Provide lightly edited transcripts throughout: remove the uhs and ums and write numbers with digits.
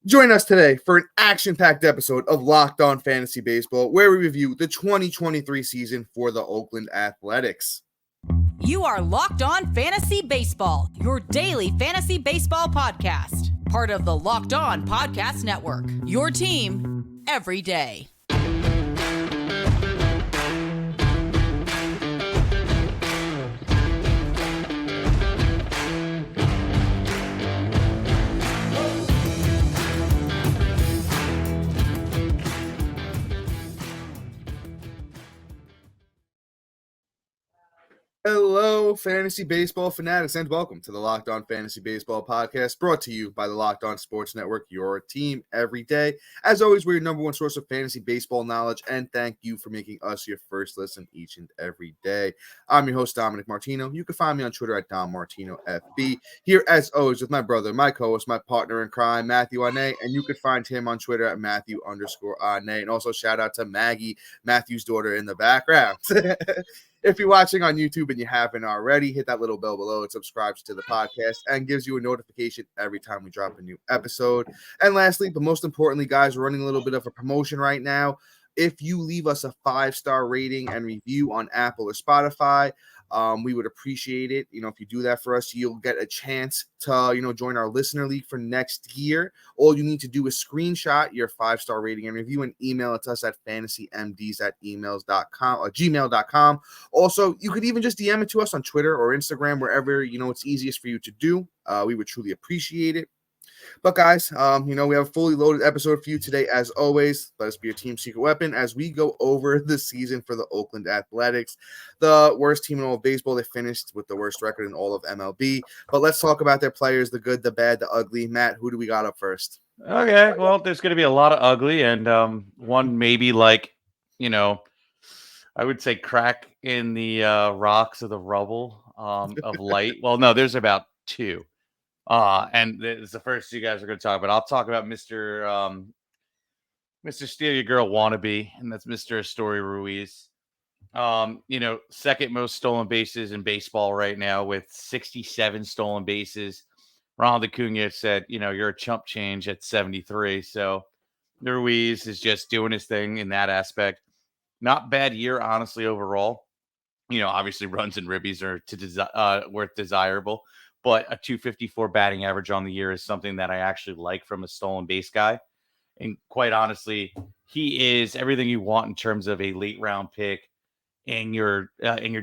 Join us today for an action-packed episode of Locked On Fantasy Baseball, where we review the 2023 season for the Oakland Athletics. You are Locked On Fantasy Baseball, your daily fantasy baseball podcast. Part of the Locked On Podcast Network, your team every day. Hello, fantasy baseball fanatics, and welcome to the Locked On Fantasy Baseball podcast, brought to you by the Locked On Sports Network, your team every day. As always, we're your number one source of fantasy baseball knowledge, and thank you for making us your first listen each and every day. I'm your host, Dominic Martino. You can find me on Twitter at DomMartinoFB. Here, as always, with my brother, my co-host, my partner in crime, Matthew Ane, and you can find him on Twitter at Matthew_Ane. And also shout out to Maggie, Matthew's daughter, in the background. If you're watching on YouTube and you haven't already, hit that little bell below. It subscribes to the podcast and gives you a notification every time we drop a new episode. And lastly, but most importantly, guys, we're running a little bit of a promotion right now. If you leave us a 5-star rating and review on Apple or Spotify, we would appreciate it. If you do that for us, you'll get a chance to, join our listener league for next year. All you need to do is screenshot your 5-star rating and review and email it to us at fantasymds@emails.com or gmail.com. Also, you could even just DM it to us on Twitter or Instagram, wherever, it's easiest for you to do. We would truly appreciate it. But guys, we have a fully loaded episode for you today. As always, let us be your team secret weapon as we go over the season for the Oakland Athletics, the worst team in all of baseball. They finished with the worst record in all of MLB. But let's talk about their players, the good, the bad, the ugly. Matt, who do we got up first? Okay, well, there's going to be a lot of ugly and one maybe I would say crack in the rocks of the rubble of light. Well, no, there's about two. And it's the first you guys are going to talk about. I'll talk about Mr. Steal Your Girl Wannabe, and that's Mr. Esteury Ruiz. Second most stolen bases in baseball right now with 67 stolen bases. Ronald Acuna said, you're a chump change at 73. So Ruiz is just doing his thing in that aspect. Not bad year, honestly, overall. Obviously runs and ribbies are worth desirable. But a 254 batting average on the year is something that I actually like from a stolen base guy. And quite honestly, he is everything you want in terms of a late round pick in your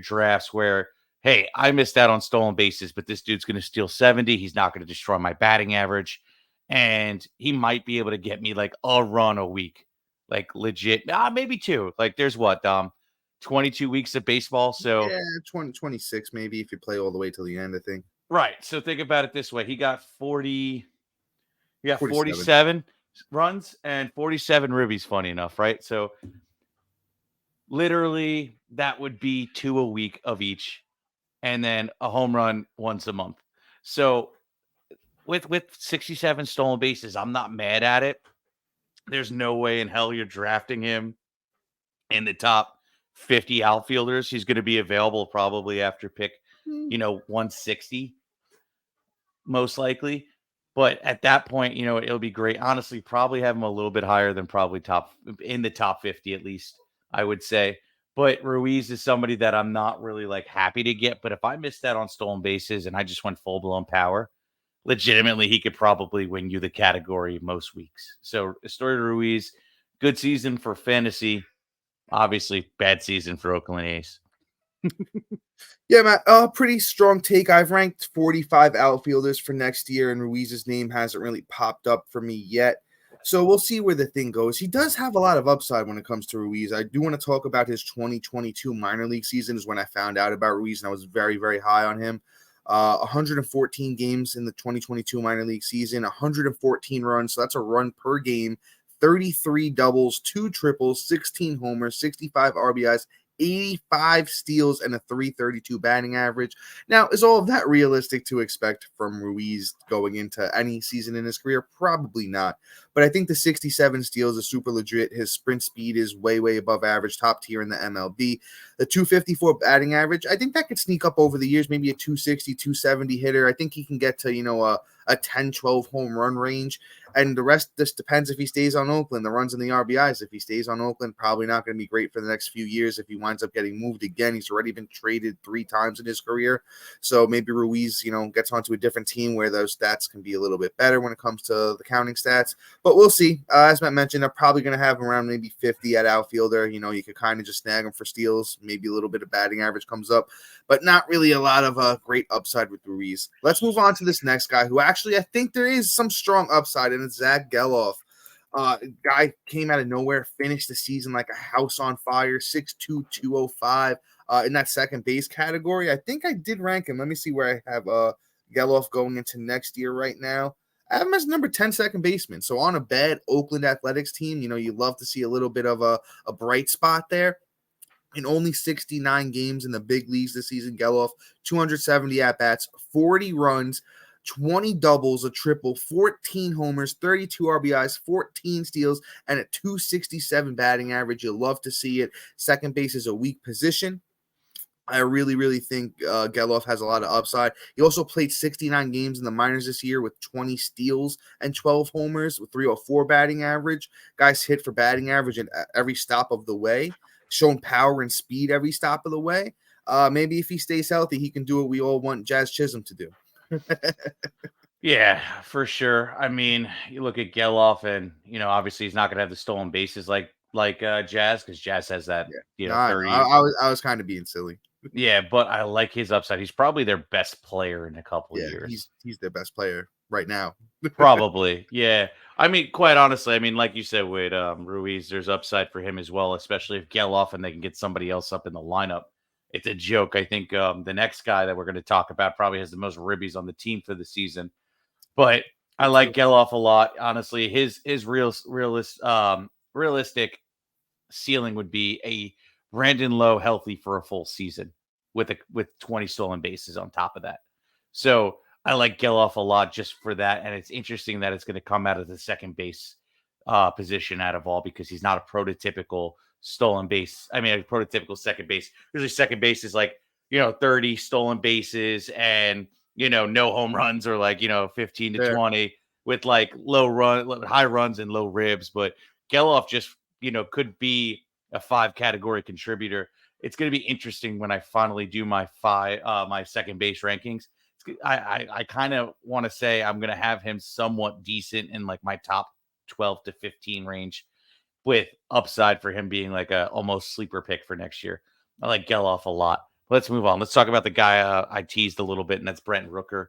drafts where, hey, I missed out on stolen bases, but this dude's going to steal 70. He's not going to destroy my batting average. And he might be able to get me like a run a week, like legit, maybe two. Like there's 22 weeks of baseball. So yeah, 26 maybe if you play all the way till the end, I think. Right. So think about it this way. He got 47 runs and 47 ribbies, funny enough, right? So literally that would be 2 a week of each and then a home run once a month. So with 67 stolen bases, I'm not mad at it. There's no way in hell you're drafting him in the top 50 outfielders. He's going to be available probably after pick, 160. Most likely, but at that point, it'll be great. Honestly, probably have him a little bit higher than probably in the top 50 at least, I would say. But Ruiz is somebody that I'm not really happy to get. But if I missed that on stolen bases and I just went full blown power, legitimately he could probably win you the category most weeks. So Esteury Ruiz, good season for fantasy, obviously bad season for Oakland A's. Yeah, Matt, pretty strong take. I've ranked 45 outfielders for next year, and Ruiz's name hasn't really popped up for me yet. So we'll see where the thing goes. He does have a lot of upside when it comes to Ruiz. I do want to talk about his 2022 minor league season is when I found out about Ruiz, and I was very, very high on him. 114 games in the 2022 minor league season, 114 runs. So that's a run per game, 33 doubles, 2 triples, 16 homers, 65 RBIs, 85 steals, and a .332 batting average. Now, is all of that realistic to expect from Ruiz going into any season in his career? Probably not. But I think the 67 steals is super legit. His sprint speed is way, way above average, top tier in the MLB. The 254 batting average, I think that could sneak up over the years, maybe a 260, 270 hitter. I think he can get to, a 10, 12 home run range. And the rest, this depends if he stays on Oakland, the runs and the RBIs. If he stays on Oakland, probably not going to be great for the next few years. If he winds up getting moved again, he's already been traded 3 times in his career. So maybe Ruiz, gets onto a different team where those stats can be a little bit better when it comes to the counting stats. But we'll see. As Matt mentioned, they're probably going to have him around maybe 50 at outfielder. You could kind of just snag him for steals. Maybe a little bit of batting average comes up, but not really a lot of great upside with Ruiz. Let's move on to this next guy who actually I think there is some strong upside, and it's Zack Gelof. Guy came out of nowhere, finished the season like a house on fire, 6'2", 205 in that second base category. I think I did rank him. Let me see where I have Gelof going into next year right now. I have him as number 10 second baseman. So on a bad Oakland Athletics team, you love to see a little bit of a bright spot there. In only 69 games in the big leagues this season, Gelof, 270 at-bats, 40 runs, 20 doubles, a triple, 14 homers, 32 RBIs, 14 steals, and a 267 batting average. You'll love to see it. Second base is a weak position. I really, really think Gelof has a lot of upside. He also played 69 games in the minors this year with 20 steals and 12 homers with 304 batting average. Guys hit for batting average at every stop of the way. Shown power and speed every stop of the way. Maybe if he stays healthy, he can do what we all want Jazz Chisholm to do. Yeah, for sure. I mean, you look at Gelof, and obviously he's not going to have the stolen bases like Jazz, because Jazz has that. Yeah. 30. I was kind of being silly. Yeah, but I like his upside. He's probably their best player in a couple of years. He's their best player right now. Probably, yeah. I mean, quite honestly, like you said with Ruiz, there's upside for him as well, especially if Gelof and they can get somebody else up in the lineup. It's a joke. I think the next guy that we're going to talk about probably has the most ribbies on the team for the season. But I like Gelof a lot. Honestly, his realistic ceiling would be a Brandon Lowe healthy for a full season with 20 stolen bases on top of that. So I like Gelof a lot just for that. And it's interesting that it's going to come out of the second base position out of all, because he's not a prototypical stolen base. A prototypical second base. Usually second base is like, 30 stolen bases and, no home runs, or like, 15 to 20 with like high runs and low ribs. But Gelof just, could be a 5 category contributor. It's going to be interesting when I finally do my second base rankings. I kind of want to say I'm going to have him somewhat decent in like my top 12 to 15 range, with upside for him being like a almost sleeper pick for next year. I like Gelof a lot. Let's move on. Let's talk about the guy I teased a little bit, and that's Brent Rooker.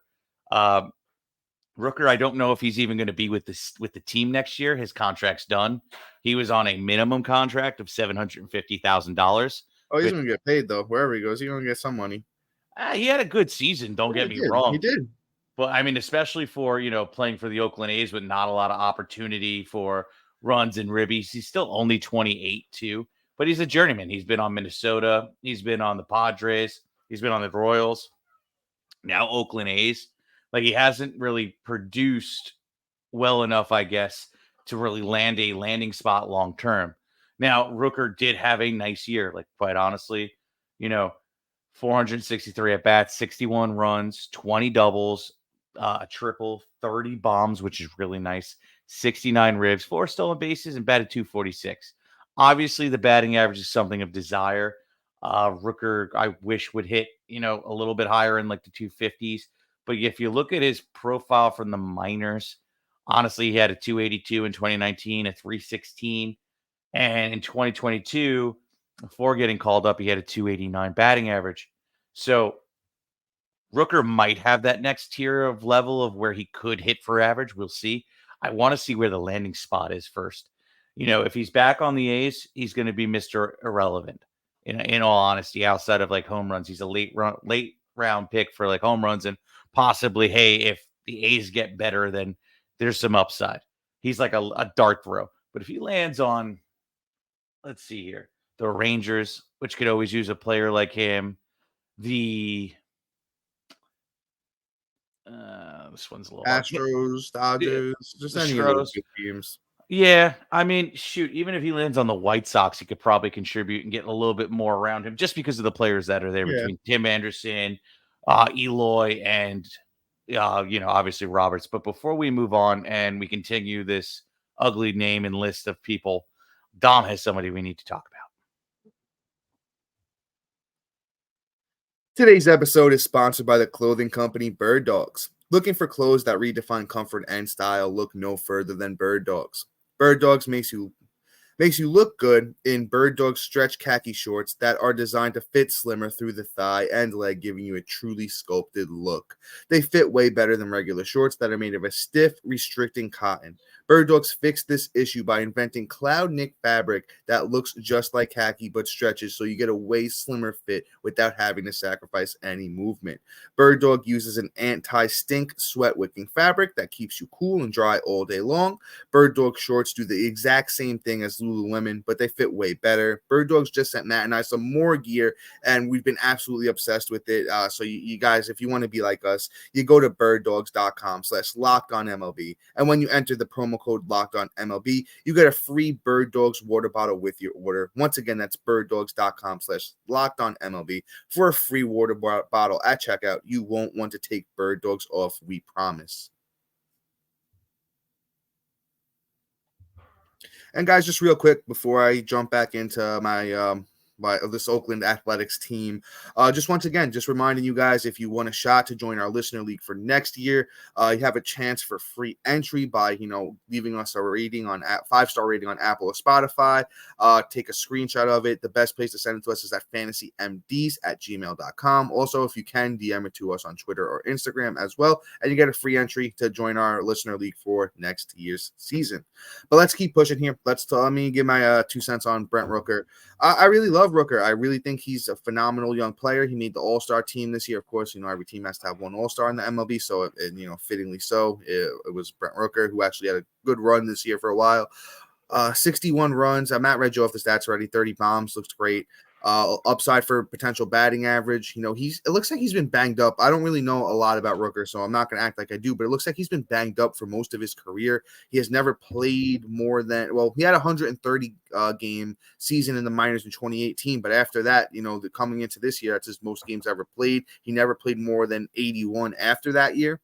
Rooker, I don't know if he's even going to be with the team next year. His contract's done. He was on a minimum contract of $750,000. Oh, he's going to get paid though. Wherever he goes, he's going to get some money. He had a good season. Don't get me wrong. He did. But especially for playing for the Oakland A's with not a lot of opportunity for runs and ribbies. He's still only 28 too, but he's a journeyman. He's been on Minnesota. He's been on the Padres. He's been on the Royals. Now Oakland A's. Like, he hasn't really produced well enough, I guess, to really land a landing spot long term. Now, Rooker did have a nice year. Like, quite honestly, 463 at bats, 61 runs, 20 doubles, a triple, 30 bombs, which is really nice, 69 ribs, 4 stolen bases, and batted .246. Obviously, the batting average is something of desire. Rooker, I wish, would hit, a little bit higher in like the 250s. But if you look at his profile from the minors, honestly, he had a 282 in 2019, a 316. And in 2022, before getting called up, he had a 289 batting average. So Rooker might have that next tier of level of where he could hit for average. We'll see. I want to see where the landing spot is first. If he's back on the A's, he's going to be Mr. Irrelevant. In all honesty, outside of like home runs, he's a late round pick for like home runs, and possibly, hey, if the A's get better, then there's some upside. He's like a dart throw. But if he lands on, let's see here, the Rangers, which could always use a player like him, this one's a little Astros, Dodgers, just any of those good teams. Yeah, shoot, even if he lands on the White Sox, he could probably contribute and get a little bit more around him, just because of the players that are there between Tim Anderson, Eloy, and obviously Roberts. But before we move on and we continue this ugly name and list of people, Dom has somebody we need to talk about. Today's episode is sponsored by the clothing company Bird Dogs. Looking for clothes that redefine comfort and style? Look no further than Bird Dogs. Bird Dogs makes you look good in Bird Dogs stretch khaki shorts that are designed to fit slimmer through the thigh and leg, giving you a truly sculpted look. They fit way better than regular shorts that are made of a stiff, restricting cotton. Bird Dogs fixed this issue by inventing cloud knit fabric that looks just like khaki but stretches, so you get a way slimmer fit without having to sacrifice any movement. Bird Dog uses an anti-stink, sweat-wicking fabric that keeps you cool and dry all day long. Bird Dog shorts do the exact same thing as Lululemon, but they fit way better. Bird Dogs just sent Matt and I some more gear, and we've been absolutely obsessed with it. So you guys, if you want to be like us, you go to birddogs.com/LockedOnMLB, and when you enter the promo code LockedOnMLB, you get a free Bird Dogs water bottle with your order. Once again, that's birddogs.com/LockedOnMLB for a free water bottle at checkout. You won't want to take Bird Dogs off, we promise. And guys, just real quick before I jump back into my this Oakland Athletics team, just once again, just reminding you guys, if you want a shot to join our listener league for next year, you have a chance for free entry by leaving us a rating on 5-star rating on Apple or Spotify. Take a screenshot of it. The best place to send it to us is at fantasymds@gmail.com. Also, if you can, DM it to us on Twitter or Instagram as well, and you get a free entry to join our listener league for next year's season. But let's keep pushing here. Let me give my 2 cents on Brent Rooker. I really love Rooker. I really think he's a phenomenal young player. He made the All-Star team this year. Of course, every team has to have one All-Star in the MLB, so fittingly so, it was Brent Rooker who actually had a good run this year for a while. 61 runs. Matt read you off the stats already. 30 bombs. Looks great. Upside for potential batting average. It looks like he's been banged up. I don't really know a lot about Rooker, so I'm not going to act like I do, but it looks like he's been banged up for most of his career. He has never played more than, he had a 130 game season in the minors in 2018, but after that, coming into this year, that's his most games ever played. He never played more than 81 after that year.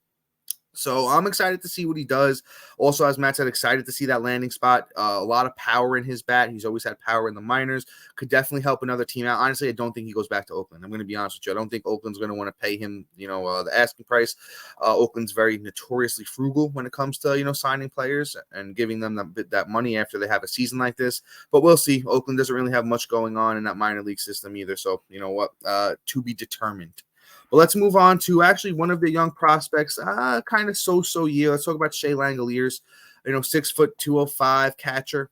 So I'm excited to see what he does. Also, as Matt said, excited to see that landing spot. A lot of power in his bat. He's always had power in the minors. Could definitely help another team out. Honestly, I don't think he goes back to Oakland. I'm going to be honest with you. I don't think Oakland's going to want to pay him, the asking price. Oakland's very notoriously frugal when it comes to, signing players and giving them that money after they have a season like this. But we'll see. Oakland doesn't really have much going on in that minor league system either. So, to be determined. But let's move on to actually one of the young prospects, kind of so-so year. Let's talk about Shea Langoliers, 6 foot 205 catcher.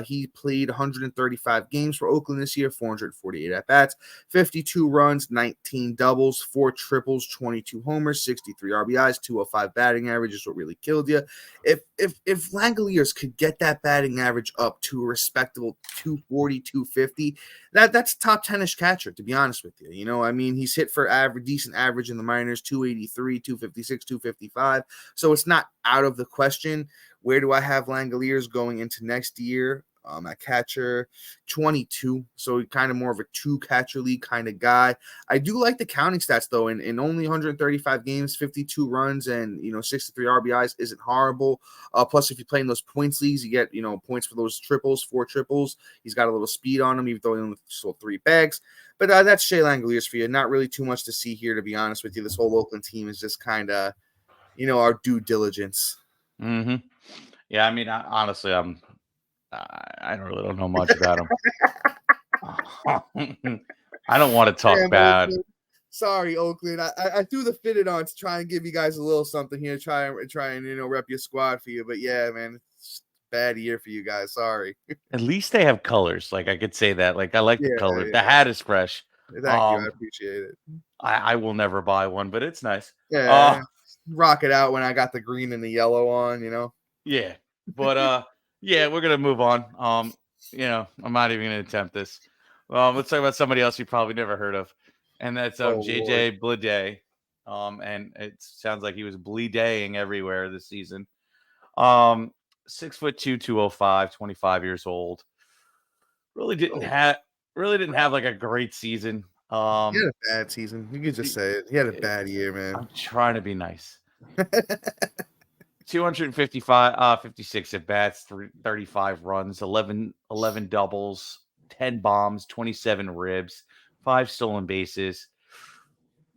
He played 135 games for Oakland this year, 448 at-bats, 52 runs, 19 doubles, 4 triples, 22 homers, 63 RBIs, 205 batting average is what really killed you. If Langoliers could get that batting average up to a respectable 240, 250, that's top 10-ish catcher, to be honest with you. He's hit for decent average in the minors, 283, 256, 255. So it's not out of the question. Where do I have Langoliers going into next year? At catcher, 22. So kind of more of a 2-catcher league kind of guy. I do like the counting stats, though. In only 135 games, 52 runs, and 63 RBIs isn't horrible. Plus, if you play in those points leagues, you get points for those triples, 4 triples. He's got a little speed on him, even though he only sold 3 bags. But that's Shea Langoliers for you. Not really too much to see here, to be honest with you. This whole Oakland team is just kind of, our due diligence. Mm-hmm. Yeah, honestly, I don't know much about him. I don't want to talk bad. Oakland. Sorry, Oakland. I threw the fitted on to try and give you guys a little something here, try and rep your squad for you. But yeah, man, it's a bad year for you guys. Sorry. At least they have colors. Like I could say that. Like I like the color. Yeah. The hat is fresh. Thank you. I appreciate it. I will never buy one, but it's nice. Yeah. Rock it out when I got the green and the yellow on, Yeah. But yeah, we're gonna move on. I'm not even gonna attempt this. Let's talk about somebody else you probably never heard of, and that's JJ Bleday. And it sounds like he was bleeding everywhere this season. 6'2", 205, 25 years old. Really didn't have like a great season. He had a bad season. You could just say it. He had a bad year, man. I'm trying to be nice. 56 at bats, 35 runs, 11 doubles, 10 bombs, 27 ribs, 5 stolen bases.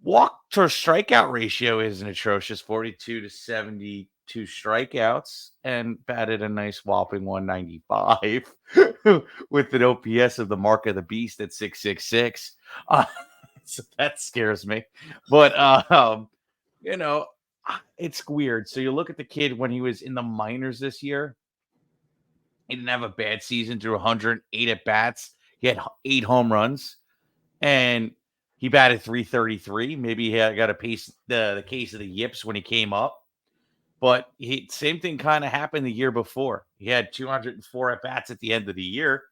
Walk to strikeout ratio isn't atrocious, 42 to 72 strikeouts, and batted a nice whopping 195 with an OPS of the mark of the beast at 666. So that scares me. But you know, it's weird. So you look at the kid when he was in the minors this year. He didn't have a bad season through 108 at bats. He had 8 home runs, and he batted 333. Maybe he got a piece the case of the yips when he came up, but same thing kind of happened the year before. He had 204 at bats at the end of the year.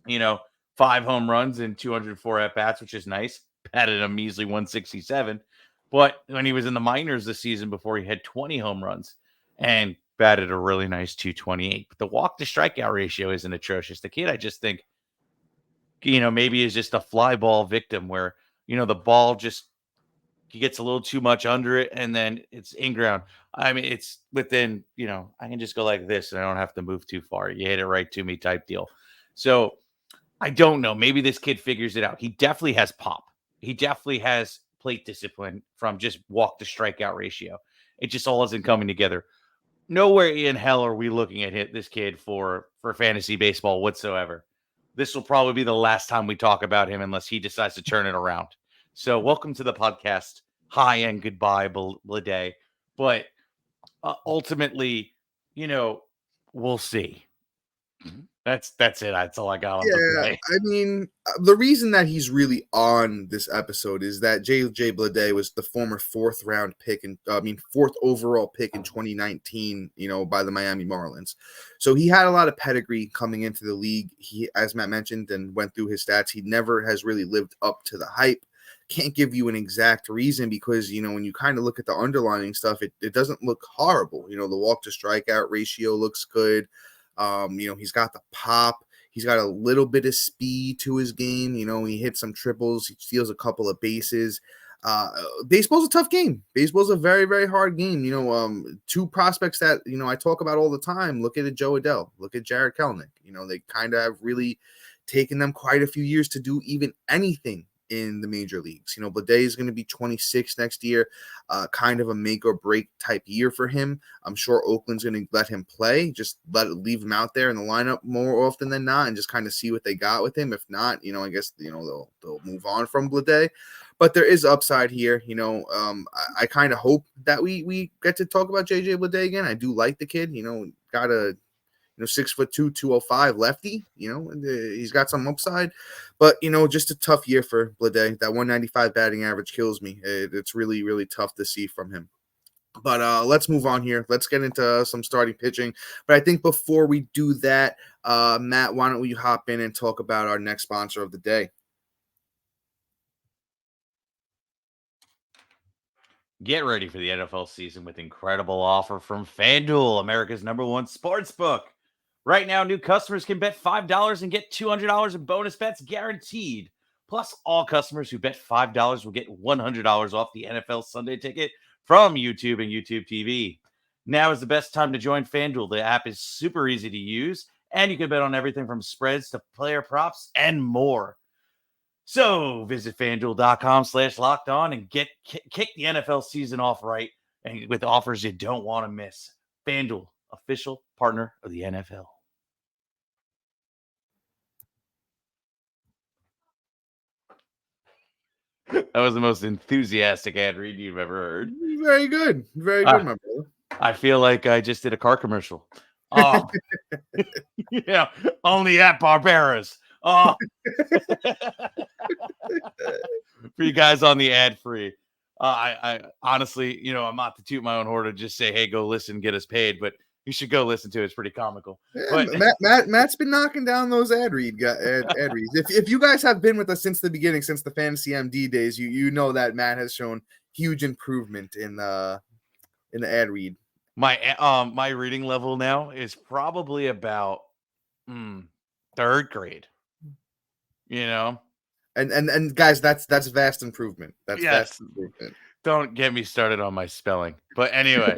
5 home runs and 204 at bats, which is nice. Batted a measly 167. But when he was in the minors this season before, he had 20 home runs and batted a really nice 228. But the walk to strikeout ratio isn't atrocious. The kid, I just think, maybe is just a fly ball victim where, the ball just he gets a little too much under it and then it's in ground. I mean, it's within, I can just go like this and I don't have to move too far. You hit it right to me type deal. So I don't know. Maybe this kid figures it out. He definitely has pop. He definitely has plate discipline from just walk to strikeout ratio. It just all isn't coming together. Nowhere in hell are we looking at this kid for fantasy baseball whatsoever. This will probably be the last time we talk about him unless he decides to turn it around. So welcome to the podcast. Hi and goodbye, Blade. But ultimately, we'll see. That's it. That's all I got on the play. I mean, the reason that he's really on this episode is that JJ Bleday was the former 4th overall pick in 2019, by the Miami Marlins. So he had a lot of pedigree coming into the league. He, as Matt mentioned and went through his stats, he never has really lived up to the hype. Can't give you an exact reason because, when you kind of look at the underlying stuff, it doesn't look horrible. The walk to strikeout ratio looks good. He's got the pop. He's got a little bit of speed to his game. He hits some triples. He steals a couple of bases. Baseball's a tough game. Baseball's a very, very hard game. 2 prospects that, I talk about all the time. Look at Joe Adell. Look at Jared Kelenic. They kind of have really taken them quite a few years to do even anything in the major leagues. Bleday is going to be 26 next year, kind of a make or break type year for him. I'm sure Oakland's going to let him play, just leave him out there in the lineup more often than not and just kind of see what they got with him. If not, I guess, they'll move on from Bleday. But there is upside here. I kind of hope that we get to talk about JJ Bleday again. I do like the kid, got a 6'2", 205 lefty. He's got some upside, but just a tough year for Bleday. That 195 batting average kills me. It's really, really tough to see from him. But let's move on here. Let's get into some starting pitching. But I think before we do that, Matt, why don't you hop in and talk about our next sponsor of the day? Get ready for the NFL season with incredible offer from FanDuel, America's #1 sportsbook. Right now, new customers can bet $5 and get $200 in bonus bets guaranteed. Plus, all customers who bet $5 will get $100 off the NFL Sunday ticket from YouTube and YouTube TV. Now is the best time to join FanDuel. The app is super easy to use, and you can bet on everything from spreads to player props and more. So visit FanDuel.com/lockedon and kick the NFL season off right and with offers you don't want to miss. FanDuel, official partner of the NFL. That was the most enthusiastic ad read you've ever heard. Very good. Very good, my brother. I feel like I just did a car commercial. Yeah, only at Barbera's. For you guys on the ad free. I honestly, I'm not to toot my own horn to just say, hey, go listen, get us paid, but you should go listen to it. It's pretty comical. Yeah, but Matt's been knocking down those ad reads. If you guys have been with us since the beginning, since the Fantasy MD days, you know that Matt has shown huge improvement in the ad read. My reading level now is probably about 3rd grade. And guys, that's vast improvement. That's vast improvement. Don't get me started on my spelling. But anyway,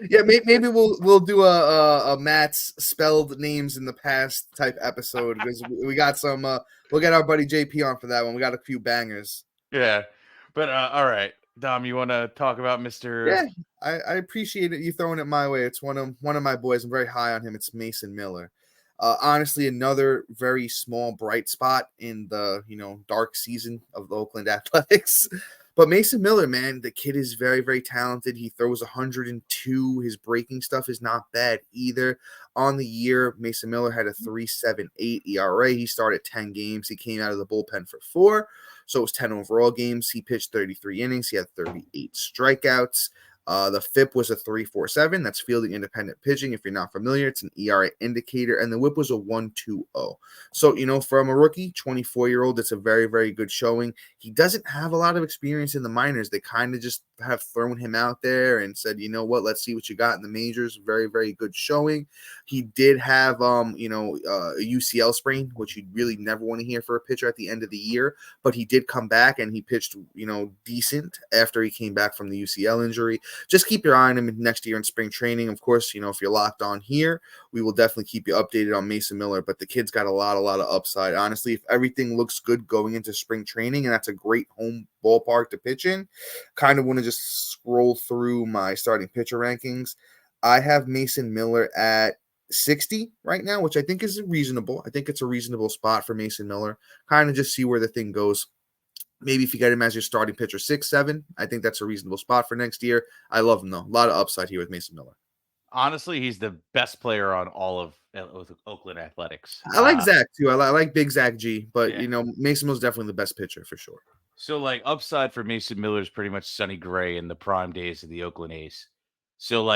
Yeah, maybe we'll do a Matt's spelled names in the past type episode because we got some. We'll get our buddy JP on for that one. We got a few bangers. yeah. But all right, Dom, you want to talk about Mr. Yeah, I appreciate it. You throwing it my way. It's one of my boys. I'm very high on him. It's Mason Miller. Honestly, another very small bright spot in the dark season of the Oakland Athletics. But Mason Miller, man, the kid is very, very talented. He throws 102. His breaking stuff is not bad either. On the year, Mason Miller had a 3.78 ERA. He started 10 games. He came out of the bullpen for 4. So it was 10 overall games. He pitched 33 innings. He had 38 strikeouts. The FIP was a 3.47. That's fielding independent pitching. If you're not familiar, it's an ERA indicator. And the WHIP was a 1.20. So, from a rookie, 24-year-old, it's a very, very good showing. He doesn't have a lot of experience in the minors. They kind of just have thrown him out there and said, you know what, let's see what you got in the majors. Very, very good showing. He did have, a UCL sprain, which you really never want to hear for a pitcher at the end of the year. But he did come back and he pitched, decent after he came back from the UCL injury. Just keep your eye on him next year in spring training. Of course, if you're locked on here, we will definitely keep you updated on Mason Miller. But the kid's got a lot of upside. Honestly, if everything looks good going into spring training, and that's a great home ballpark to pitch in, kind of want to just scroll through my starting pitcher rankings. I have Mason Miller at 60 right now, which I think is reasonable. I think it's a reasonable spot for Mason Miller. Kind of just see where the thing goes. Maybe if you get him as your starting pitcher 6, 7, I think that's a reasonable spot for next year. I love him, though. A lot of upside here with Mason Miller. Honestly, he's the best player on all of Oakland Athletics. I like Zack, too. I like big Zack G, but, Yeah. Mason Miller's definitely the best pitcher for sure. So, upside for Mason Miller is pretty much Sonny Gray in the prime days of the Oakland A's. So,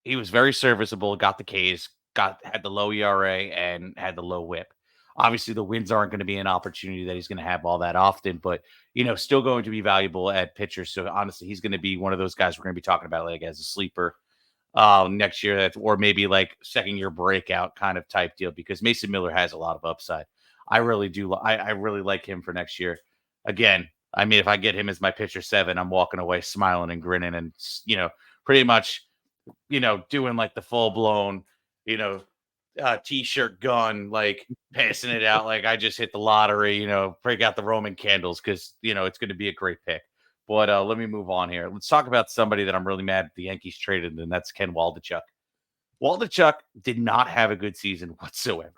he was very serviceable, got the Ks, had the low ERA, and had the low WHIP. Obviously, the wins aren't going to be an opportunity that he's going to have all that often, but, still going to be valuable at pitcher. So, honestly, he's going to be one of those guys we're going to be talking about, as a sleeper next year, or maybe second-year breakout kind of type deal, because Mason Miller has a lot of upside. I really do. I really like him for next year. Again, I mean, if I get him as my pitcher 7, I'm walking away smiling and grinning and, pretty much, doing the full-blown, T-shirt gun, passing it out like I just hit the lottery, break out the Roman candles because, it's going to be a great pick. But let me move on here. Let's talk about somebody that I'm really mad the Yankees traded, and that's Ken Waldichuk. Waldichuk did not have a good season whatsoever.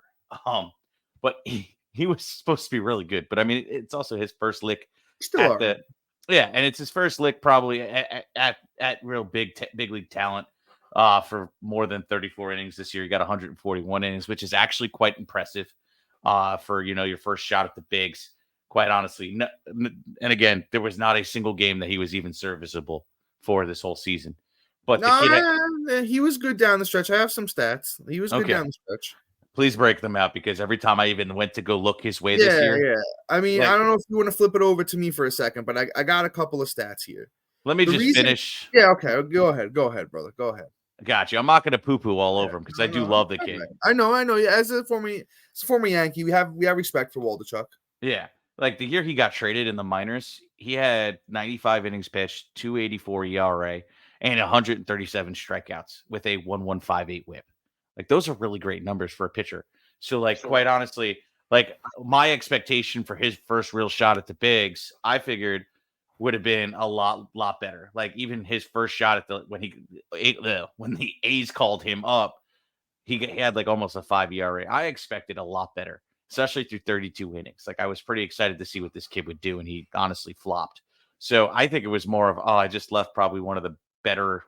But he was supposed to be really good. But, I mean, it's also his first lick and it's his first lick probably at real big league talent. For more than 34 innings this year. He got 141 innings, which is actually quite impressive for, your first shot at the bigs, quite honestly. And again, there was not a single game that he was even serviceable for this whole season. But he was good down the stretch. I have some stats. He was good down the stretch. Please break them out, because every time I even went to go look his way this year. Yeah. I mean, I don't know if you want to flip it over to me for a second, but I got a couple of stats here. Let me finish. Yeah, okay. Go ahead, brother. Go ahead. Got you. I'm not going to poo-poo all over him because I do love the kid. I know. Yeah, as a former Yankee, we have respect for Waldichuk. Yeah, the year he got traded in the minors, he had 95 innings pitched, 2.84 ERA, and 137 strikeouts with a 1.158 WHIP. Those are really great numbers for a pitcher. So, quite honestly, my expectation for his first real shot at the bigs, I figured would have been a lot better. Even his first shot at when the A's called him up, he had almost a 5 ERA. I expected a lot better, especially through 32 innings. I was pretty excited to see what this kid would do, and he honestly flopped. So I think it was more of, I just left probably one of the better,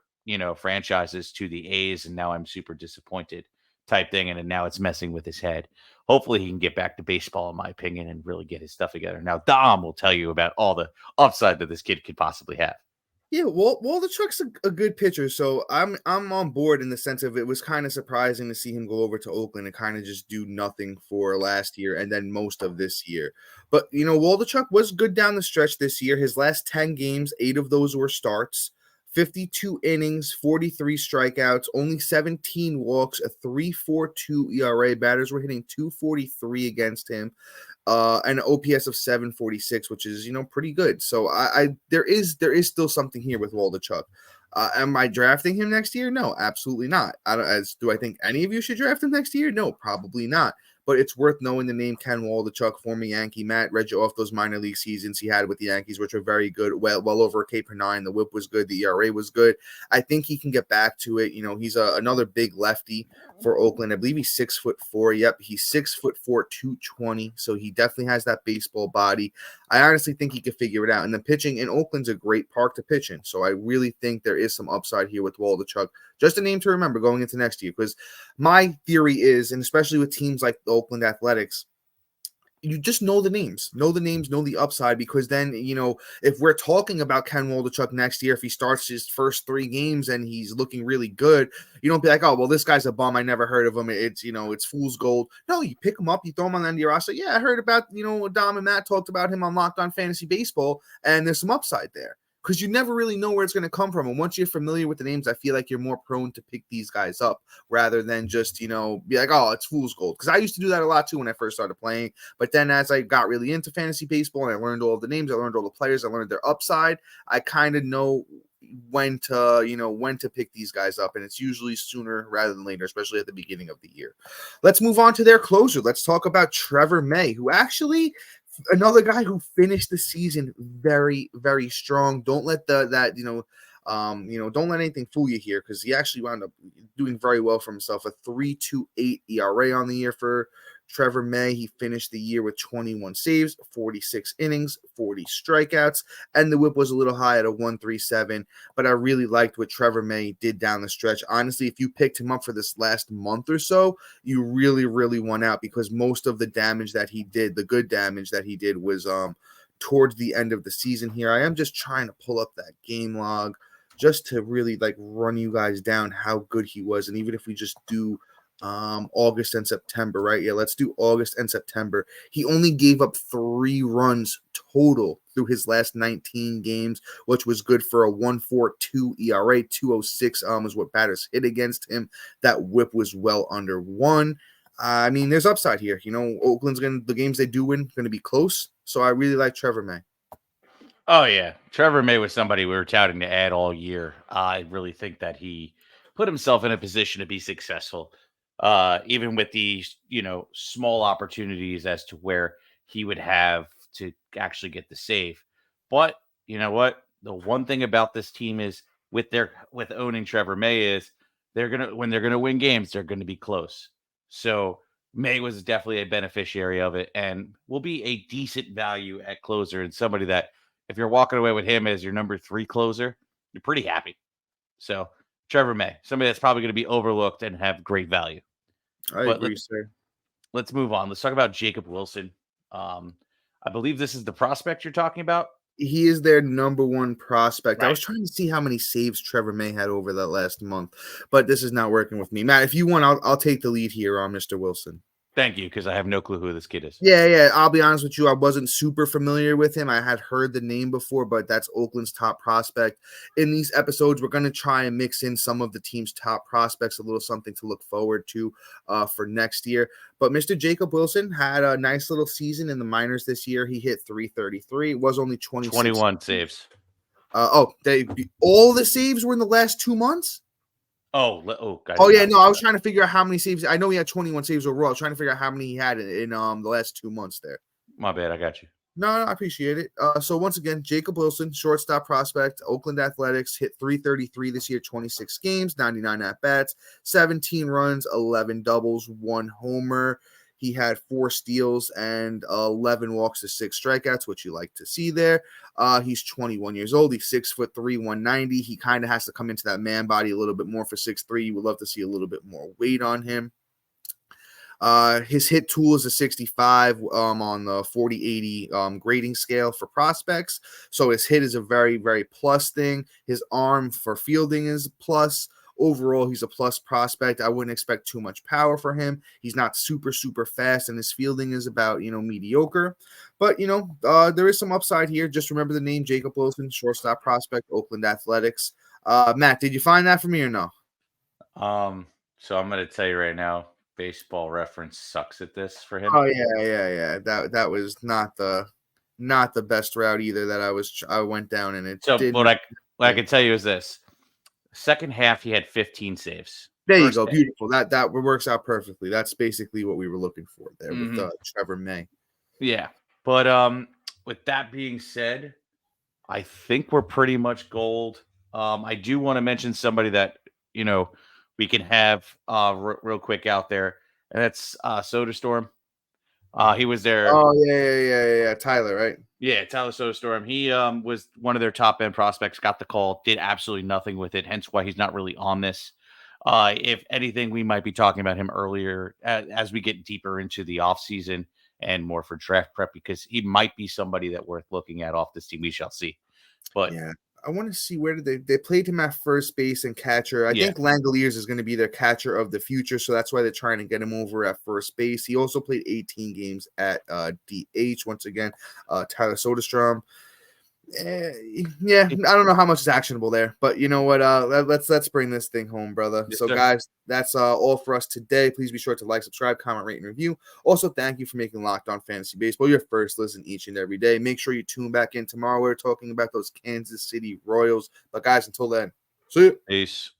franchises to the A's, and now I'm super disappointed type thing. And now it's messing with his head. Hopefully he can get back to baseball, in my opinion, and really get his stuff together. Now, Dom will tell you about all the upside that this kid could possibly have. Yeah, Waldichuk's a good pitcher, so I'm on board in the sense of it was kind of surprising to see him go over to Oakland and kind of just do nothing for last year and then most of this year. But, Waldichuk was good down the stretch this year. His last 10 games, 8 of those were starts. 52 innings, 43 strikeouts, only 17 walks, a 3.42 ERA. Batters were hitting 243 against him. and an OPS of 746, which is, pretty good. So there is still something here with Waldichuk. Am I drafting him next year? No, absolutely not. Do I think any of you should draft him next year? No, probably not. But it's worth knowing the name Ken Waldichuk, former Yankee. Matt read you off those minor league seasons he had with the Yankees, which were very good, well over a K per nine. The whip was good. The ERA was good. I think he can get back to it. He's another big lefty for Oakland. I believe he's 6'4". Yep, he's 6'4", 220. So he definitely has that baseball body. I honestly think he could figure it out. And the pitching in Oakland's a great park to pitch in. So I really think there is some upside here with Waldichuk. Just a name to remember going into next year, because my theory is, and especially with teams like the Oakland Athletics, you just know the names, know the upside, because then, if we're talking about Ken Waldichuk next year, if he starts his first 3 games and he's looking really good, you don't be like, oh, well, this guy's a bum. I never heard of him. It's fool's gold. No, you pick him up, you throw him on the end of your roster. Yeah, I heard about, Dom and Matt talked about him on Locked On Fantasy Baseball, and there's some upside there. Because you never really know where it's going to come from. And once you're familiar with the names, I feel like you're more prone to pick these guys up rather than just, be like, oh, it's fool's gold. Because I used to do that a lot too when I first started playing. But then as I got really into fantasy baseball and I learned all of the names, I learned all the players, I learned their upside, I kind of know when to pick these guys up. And it's usually sooner rather than later, especially at the beginning of the year. Let's move on to their closer. Let's talk about Trevor May, who actually... another guy who finished the season very, very strong. Don't let don't let anything fool you here, because he actually wound up doing very well for himself. A 3.28 ERA on the year for Trevor May. He finished the year with 21 saves, 46 innings, 40 strikeouts, and the whip was a little high at a 1.37. But I really liked what Trevor May did down the stretch. Honestly, if you picked him up for this last month or so, you really, really won out, because most of the damage that he did, the good damage that he did, was towards the end of the season here. I am just trying to pull up that game log just to really run you guys down how good he was. And even if we just do August and September, right? Yeah, let's do August and September. He only gave up 3 runs total through his last 19 games, which was good for a 1.42 ERA. 2.06 was what batters hit against him. That whip was well under 1. I mean, there's upside here. Oakland's the games they do win going to be close. So I really like Trevor May. Oh yeah, Trevor May was somebody we were touting to add all year. I really think that he put himself in a position to be successful. Even with these, small opportunities as to where he would have to actually get the save. But you know what? The one thing about this team is with owning Trevor May is when they're gonna win games, they're gonna be close. So May was definitely a beneficiary of it and will be a decent value at closer, and somebody that if you're walking away with him as your number 3 closer, you're pretty happy. So Trevor May, somebody that's probably going to be overlooked and have great value. I agree, sir. Let's move on. Let's talk about Jacob Wilson. I believe this is the prospect you're talking about. He is their number 1 prospect. Right. I was trying to see how many saves Trevor May had over that last month, but this is not working with me. Matt, if you want, I'll take the lead here on Mr. Wilson. Thank you, because I have no clue who this kid is. Yeah. I'll be honest with you. I wasn't super familiar with him. I had heard the name before, but that's Oakland's top prospect. In these episodes, we're going to try and mix in some of the team's top prospects, a little something to look forward to for next year. But Mr. Jacob Wilson had a nice little season in the minors this year. He hit 333. It was only 21 saves. All the saves were in the last 2 months? Oh, yeah, no, I was trying to figure out how many saves. I know he had 21 saves overall. I was trying to figure out how many he had in the last 2 months there. My bad, I got you. No, I appreciate it. So once again, Jacob Wilson, shortstop prospect, Oakland Athletics, hit 333 this year, 26 games, 99 at-bats, 17 runs, 11 doubles, 1 homer. He had 4 steals and 11 walks to 6 strikeouts, which you like to see there. He's 21 years old. He's 6'3", 190. He kind of has to come into that man body a little bit more for 6'3". You would love to see a little bit more weight on him. His hit tool is a 65 on the 40-80 grading scale for prospects. So his hit is a very, very plus thing. His arm for fielding is plus. Overall, he's a plus prospect. I wouldn't expect too much power for him. He's not super, super fast, and his fielding is about, mediocre. But, there is some upside here. Just remember the name Jacob Wilson, shortstop prospect, Oakland Athletics. Matt, did you find that for me or no? So I'm going to tell you right now, Baseball Reference sucks at this for him. Oh yeah. That was not the best route either that I went down, and it So did. what I can tell you is this: second half, he had 15 saves. There you First go, half- beautiful. That works out perfectly. That's basically what we were looking for there with Trevor May. Yeah, but with that being said, I think we're pretty much gold. I do want to mention somebody that we can have real quick out there, and that's Soda Storm. He was there. Oh yeah. Tyler, right? Yeah, Tyler Soderstrom. He was one of their top end prospects, got the call, did absolutely nothing with it, hence why he's not really on this. If anything, we might be talking about him earlier as we get deeper into the offseason and more for draft prep, because he might be somebody that worth looking at off this team. We shall see. But yeah, I want to see where did they played him at first base and catcher. I think Langoliers is going to be their catcher of the future, so that's why they're trying to get him over at first base. He also played 18 games at DH. Once again, Tyler Soderstrom. Yeah, I don't know how much is actionable there, but you know what? Let's bring this thing home, brother. Yes, so, sir. guys, that's all for us today. Please be sure to like, subscribe, comment, rate, and review. Also, thank you for making Locked On Fantasy Baseball your first listen each and every day. Make sure you tune back in tomorrow. We're talking about those Kansas City Royals. But guys, until then, see you. Peace.